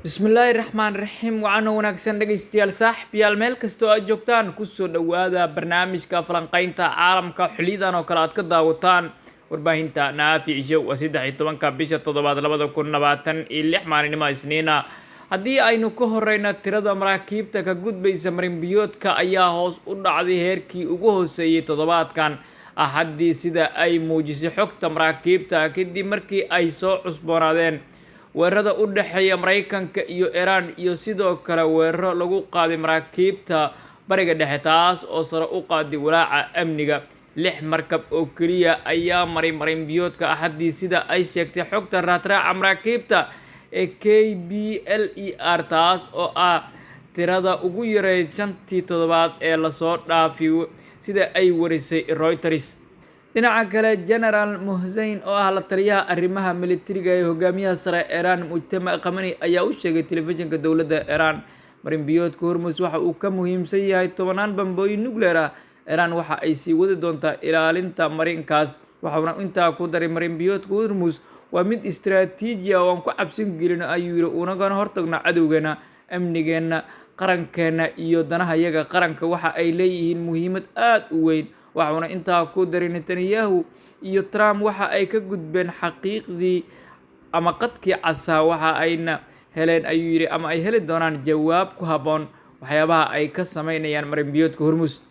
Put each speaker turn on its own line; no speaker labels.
bismillaahi raxmaani raxiim waxaana wanaagsan dhegaystayaal saaxiibayaal meel kasta oo aad joogtaan kusoo dhowaada barnaamijka falanqaynta caalamka xiliyadan oo kale aad ka daawataan warbaahinta naafic show waa 13 bisha toddobaad 2026 maalinimo isniina haddii aynu ka horeyna tirada maraakiibta ka gudbaysa marinbiyoodka ayaa hoos u dhacday heerkii ugu hooseeyay toddobaadkan axaddii sida ay muujisay xogta maraakiibta kadib markii ay soo cusboonaadeen weerarada u dhexeeya Mareykanka iyo Iran iyo sidoo kale weeraro lagu qaaday maraakiibta bariga dhexe taas oo sare u qaaday walaaca amniga 6 markab oo kaliya ayaa maray marinbiyoodka axaddii sida ay sheegtay xogta raadraaca maraakiibta ee KBLER taas oo ah tirada ugu yareyd 5 toddobaad ee la soo dhaafay sida ay warisay Reuters. dhinaca kale General Mohsen oo ah la taliyaha arrimaha militariga ee hogaamiyaha sare Iran Mujtama Khamenei ayaa u sheegay telefishinka dowladda Iran marinbiyoodka Hormuz waxa uu ka muhiimsan yahay 10 bambooyin nuclear ah. Iran waxa ay sii wadi doontaa ilaalinta marinkaas waxaana intaa ku daray marinbiyoodka Hormuz waa mid istiraatiiji ah oo aan ku cabsin gelin ayuu yiri unagana hortagna cadowgeena amnigeena qarankeena iyo danaha yaga qaranka waxa ay leeyihiin muhiimad aad u weyn waxaana intaa ku daray Netanyahu iyo Trump waxa ay ka gudbeen xaqiiqdii ama qadkii casa waxa ayna heleen ayuu yiri ama ay heli doonaan jawaab ku haboon waxyaabaha ay ka sameynayaan marinbiyoodka Hormuz.